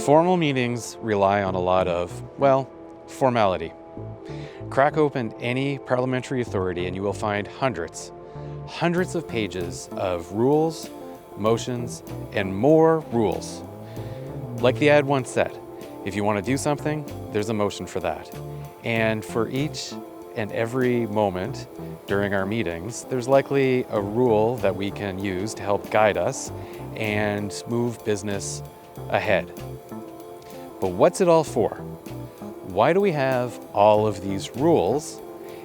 Formal meetings rely on a lot of, well, formality. Crack open any parliamentary authority and you will find hundreds of pages of rules, motions, and more rules. Like the ad once said, if you want to do something, there's a motion for that. And for each and every moment during our meetings, there's likely a rule that we can use to help guide us and move business ahead. But what's it all for? Why do we have all of these rules?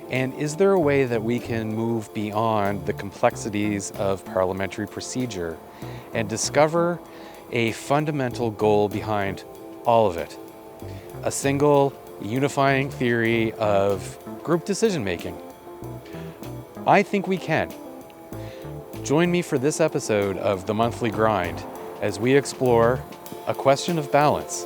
And is there a way that we can move beyond the complexities of parliamentary procedure and discover a fundamental goal behind all of it? A single unifying theory of group decision making? I think we can. Join me for this episode of The Monthly Grind as we explore a question of balance.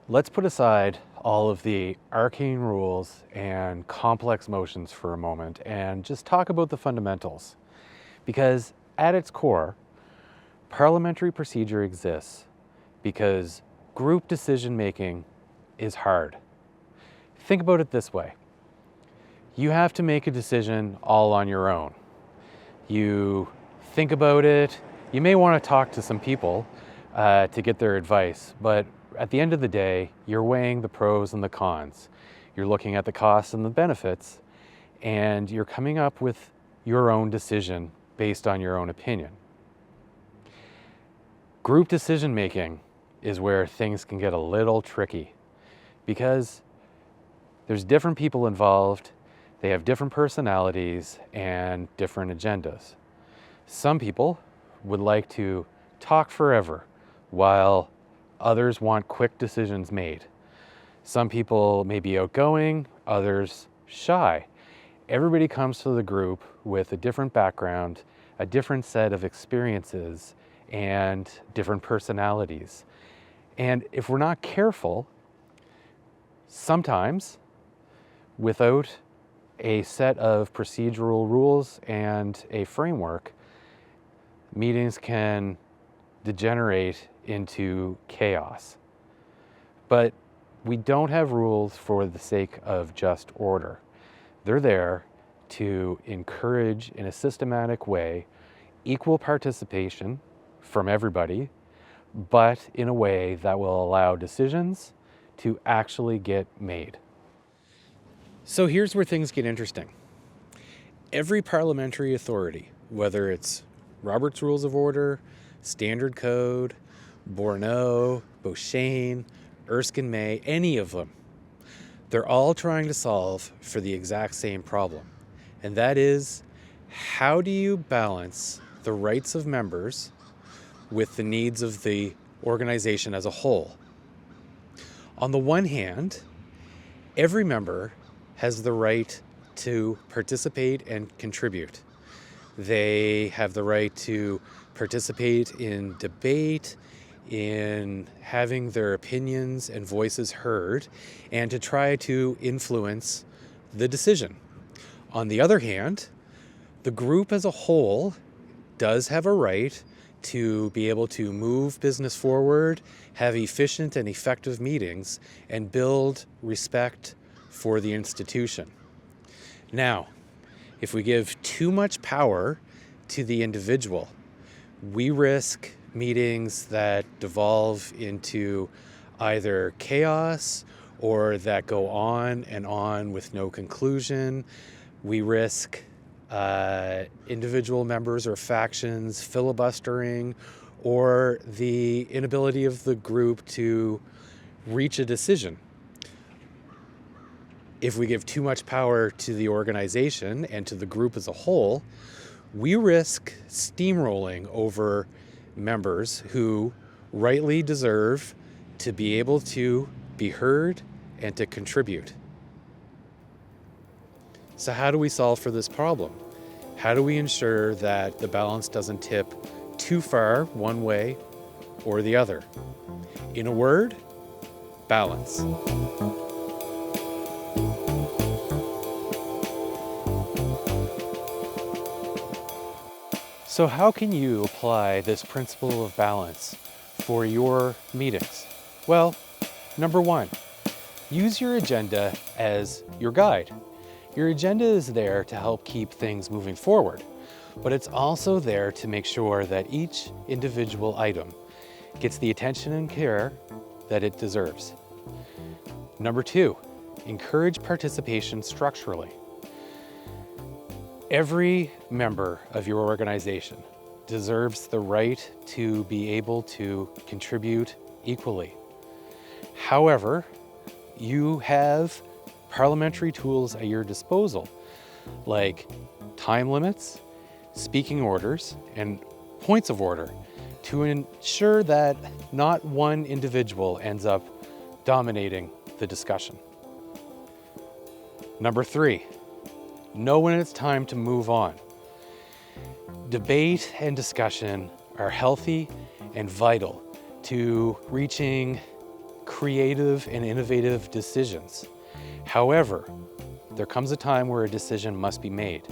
Let's put aside all of the arcane rules and complex motions for a moment and just talk about the fundamentals. Because at its core, parliamentary procedure exists because group decision making is hard. Think about it this way. You have to make a decision all on your own. You think about it. You may want to talk to some people to get their advice, but at the end of the day, you're weighing the pros and the cons. You're looking at the costs and the benefits, and you're coming up with your own decision based on your own opinion. Group decision making is where things can get a little tricky because there's different people involved, they have different personalities and different agendas. Some people would like to talk forever while others want quick decisions made. Some people may be outgoing, others shy. Everybody comes to the group with a different background, a different set of experiences, and different personalities. And if we're not careful, sometimes without a set of procedural rules and a framework, meetings can degenerate into chaos. But we don't have rules for the sake of just order. They're there to encourage, in a systematic way, equal participation from everybody, but in a way that will allow decisions to actually get made. So here's where things get interesting. Every parliamentary authority, whether it's Robert's Rules of Order, Standard Code, Bourneau, Beauchesne, Erskine-May, any of them, they're all trying to solve for the exact same problem. And that is, how do you balance the rights of members with the needs of the organization as a whole? On the one hand, every member has the right to participate and contribute. They have the right to participate in debate, in having their opinions and voices heard, and to try to influence the decision. On the other hand, the group as a whole does have a right to be able to move business forward, have efficient and effective meetings, and build respect for the institution. Now, if we give too much power to the individual, we risk meetings that devolve into either chaos or that go on and on with no conclusion. We risk individual members or factions filibustering, or the inability of the group to reach a decision. If we give too much power to the organization and to the group as a whole, we risk steamrolling over members who rightly deserve to be able to be heard and to contribute. So how do we solve for this problem? How do we ensure that the balance doesn't tip too far one way or the other? In a word, balance. So how can you apply this principle of balance for your meetings? Well, number one, use your agenda as your guide. Your agenda is there to help keep things moving forward, but it's also there to make sure that each individual item gets the attention and care that it deserves. Number two, encourage participation structurally. Every member of your organization deserves the right to be able to contribute equally. However, you have parliamentary tools at your disposal, like time limits, speaking orders, and points of order to ensure that not one individual ends up dominating the discussion. Number three, know when it's time to move on. Debate and discussion are healthy and vital to reaching creative and innovative decisions. However, there comes a time where a decision must be made.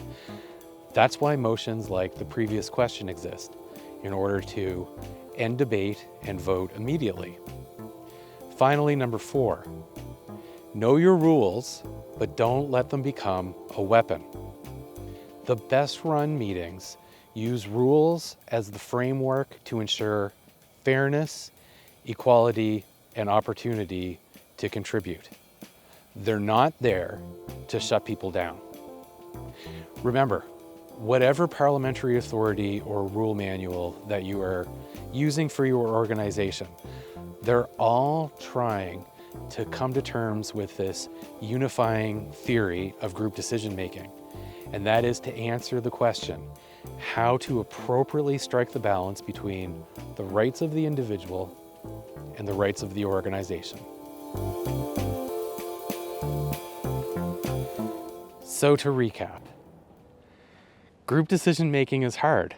That's why motions like the previous question exist, in order to end debate and vote immediately. Finally, number four, know your rules, but don't let them become a weapon. The best run meetings use rules as the framework to ensure fairness, equality, and opportunity to contribute. They're not there to shut people down. Remember, whatever parliamentary authority or rule manual that you are using for your organization, they're all trying to come to terms with this unifying theory of group decision making. And that is to answer the question, how to appropriately strike the balance between the rights of the individual and the rights of the organization. So to recap, group decision making is hard.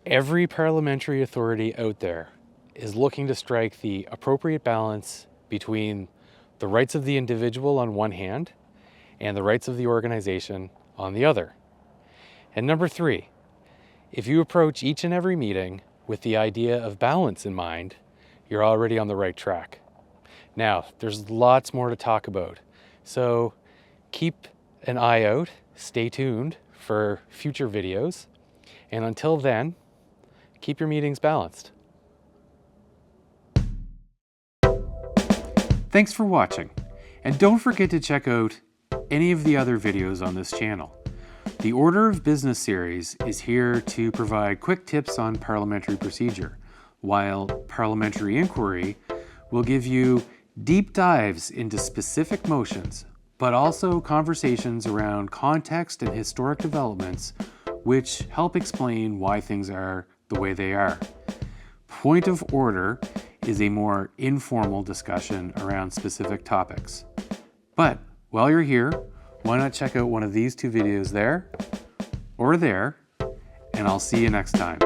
Every parliamentary authority out there is looking to strike the appropriate balance between the rights of the individual on one hand and the rights of the organization on the other. And number three, if you approach each and every meeting with the idea of balance in mind, you're already on the right track. Now, there's lots more to talk about, so keep an eye out, stay tuned for future videos, and until then, keep your meetings balanced. Thanks for watching, and don't forget to check out any of the other videos on this channel. The Order of Business series is here to provide quick tips on parliamentary procedure, while Parliamentary Inquiry will give you deep dives into specific motions, but also conversations around context and historic developments which help explain why things are the way they are. Point of Order is a more informal discussion around specific topics. But while you're here, why not check out one of these two videos there or there, and I'll see you next time.